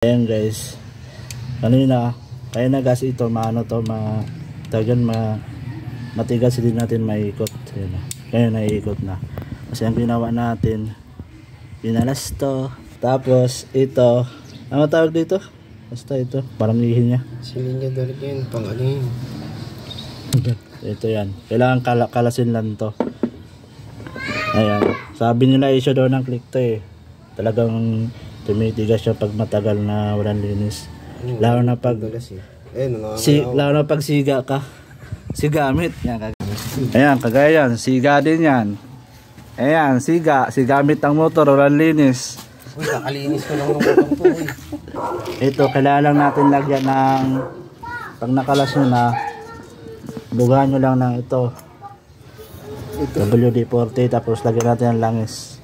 Ayan guys, kanina kaya na gas ito maano to matigas din natin maiikot. Ayan, kaya naiikot na kasi ang ginawa natin pinalas to, tapos ito ano tawag dito, basta ito parang ihin niya silinya dali yan pang ano yun. Ito yan, kailangan kalasin lang to. Ayan, sabi nila issue daw ng click to talagang tumitigas siya pag matagal na walang linis. Lalo na pag lalo na pag siga ka. Sigamit. Ayan, kagaya yan. Siga din yan. Ayan, sigamit ang motor, walang linis. Uy, nakalinis ko lang ng motor ko. Ito, kailangan lang natin lagyan ng pag nakalas nyo na, bugahan nyo lang ng ito. WD-40, tapos lagyan natin ang langis.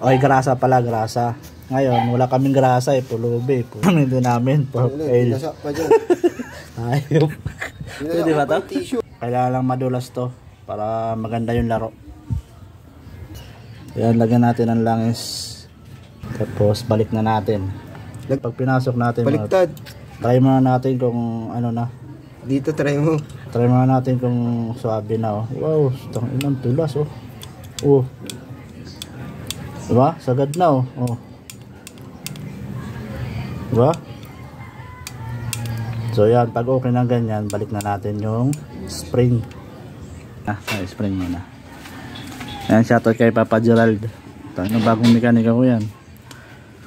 Okay, grasa pala, grasa. Ngayon, wala kaming grasa pulubi. Pulubi namin. Pinasa pa dyan. Ayop. Pwede ba ito? Kailangan lang madulas to para maganda yung laro. Ayan, lagyan natin ang langis. Tapos, balik na natin. Pag pinasok natin, baliktad. Try muna natin kung ano na. Dito, try mo. Try muna natin kung suabe na. Wow, ilang tulas diba? Sagad na diba? So yan, pag okay na ganyan, balik na natin yung spring. Spring muna. Yan, shoutout kay Papa Gerald. Ito yung bagong mekanika ko yan.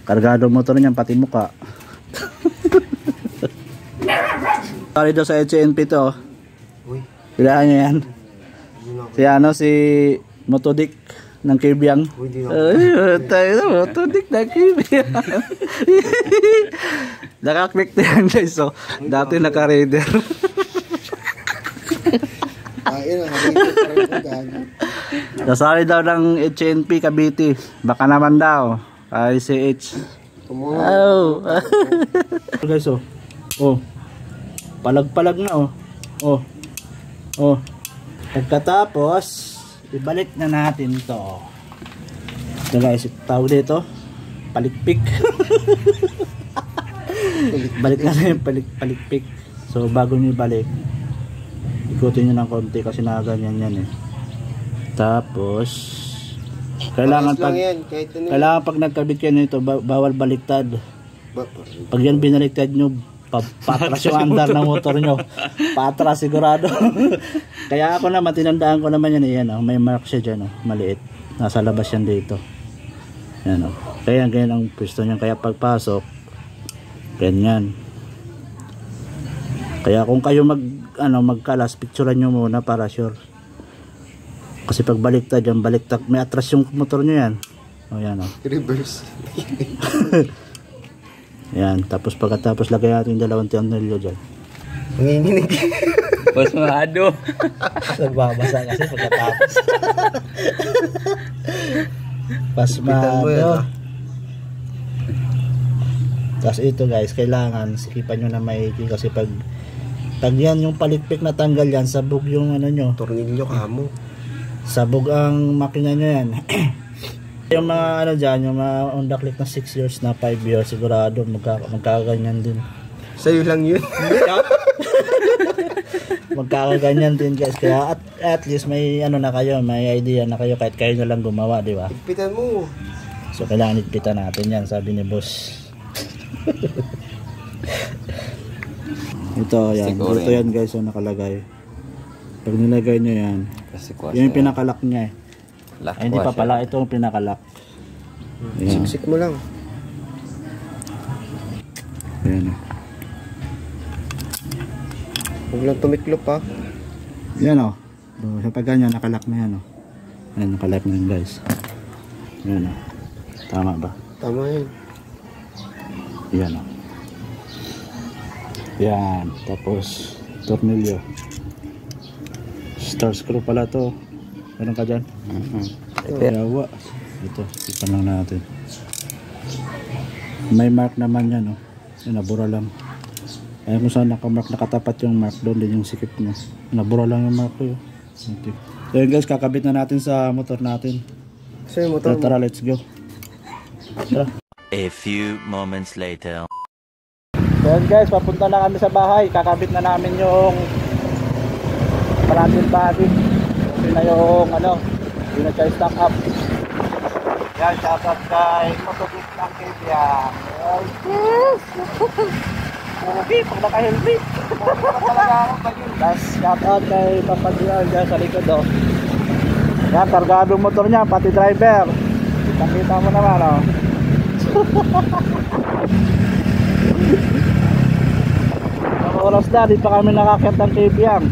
Kargado motor niyan, pati muka. Kali daw sa HNP to. Pilahan niya yan. Si Motodik ng Kibyang. Motodik ng Kibyang. Nakaklik na yan guys. So, dati naka-raider. Nasali daw ng HNP Cavite. Baka naman daw. ICH. Guys palag-palag na pagkatapos ibalik na natin to. Ito guys, tawag dito palikpik. Balik na yung palikpik. So bago nyo ibalik, ikutin nyo ng konti kasi nakaganyan yan Tapos kailangan pag nagkabit kayo nito, bawal baliktad. Pag yan binaliktad nyo, patras yung andar ng motor nyo. Patras sigurado. Kaya ako naman, tinandaan ko naman yan may mark siya dyan maliit. Nasa labas yan dito. Yan Kaya ganyan ang pwesto niyan. Kaya pagpasok, ganyan. Kaya kung kayo magkalas, picturean nyo muna para sure. Kasi pag baliktad yan, may atras yung motor nyo yan. Yan reverse. Yan, tapos pagkatapos lagay natin yung dalawang tornilyo dyan. Nanginginig. Pasmado. Nagbabasa kasi pagkatapos. Pasmado. Tapos ito guys, kailangan sikipan nyo na maigi kasi pag yan yung palikpik na tanggal yan, sabog yung nyo. Tornilyo kamo. Sabog ang makina nyo yan. Yung mga dyan, yung mga on the click na 6 years na 5 years, sigurado magkakaganyan din. Sa'yo lang yun. Magkakaganyan din guys. Kaya at least may na kayo, may idea na kayo kahit kayo na lang gumawa, di ba? Igpitan mo. So kailangan igpitan natin yan, sabi ni boss. Ito yan guys, nakalagay. Pag nilagay nyo yan, yun yung pinakalak niya Ay, hindi pa pala, ito yung pinakalak. Siksik mo lang. Ayan Huwag lang tumiklop Yan sa pag ganyan, nakalak na yan Ayan, nakalak na yan guys. Ayan tama ba? Tama yan. Yan Yan, tapos tornilyo. Star screw pala to. Meron ka dyan? Yawa. Ito, ipan lang natin. May mark naman yan nabura lang. Kaya kung saan nakamark, nakatapat yung mark, doon din yung sikip mo. Nabura lang yung mark ko Okay. So yun guys, kakabit na natin sa motor natin. So yung motor Tara, let's go. Tara. A few moments later. Yan guys, papunta na kami sa bahay. Kakabit na namin yung parandil body. Kasi na yung ano, hindi na siya stock up. Yan, shoutout kay Motobik ng Kibiyang. Yes! Okay, pag naka-helmet. Last shoutout kay Papa Dial dyan sa likod oh. Yan, kargado motor niya, pati driver. Nakita mo naman oh. Ang oras na, di pa kami nakakit ng Kibiyang.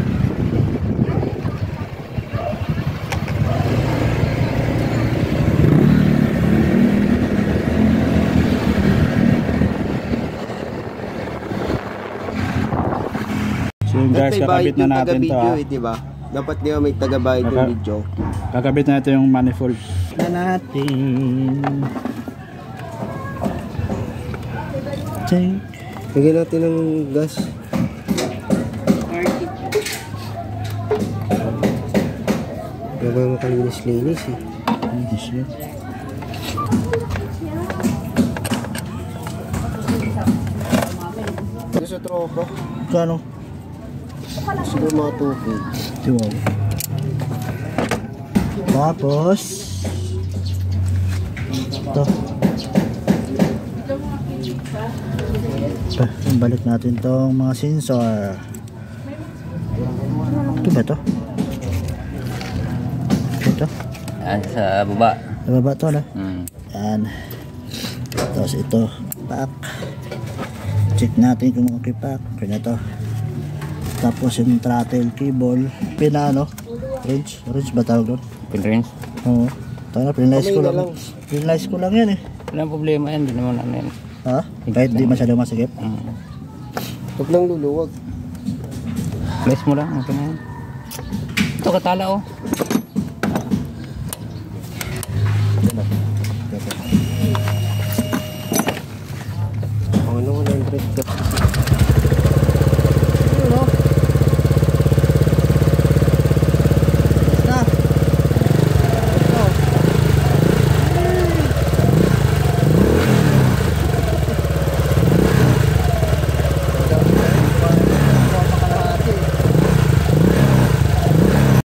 So guys, kakabit na natin to ha. Diba? Dapat di ba may taga-bayad yung video? Kakabit na natin yung manifold na natin. Lagyan natin ng gas. Gagawin mo kalinis-linis eh. Linis yun. Ito sa tropa. Kano? Siguro mga 2K. Tiwag. Tapos ito. Balik natin tong mga sensor. Ito ba to? Ito? Yan, sa baba. Sa baba to na? Hmm. Yan. Tapos ito. Pack. Check natin kung okay pack. Okay na to. Tapos yung throttle cable. Pinano? Wrench? Wrench ba tawag doon? Pinrins. Oo. Tawag na, pinalize ko lang. Pinalize ko lang yan eh. Walang problema yan. Hindi naman namin. Ha? Kahit di masyado masigip. Huwag lang luluwag. Place mo lang. Okay na yan. Ito katala oh. Ano 100 ka?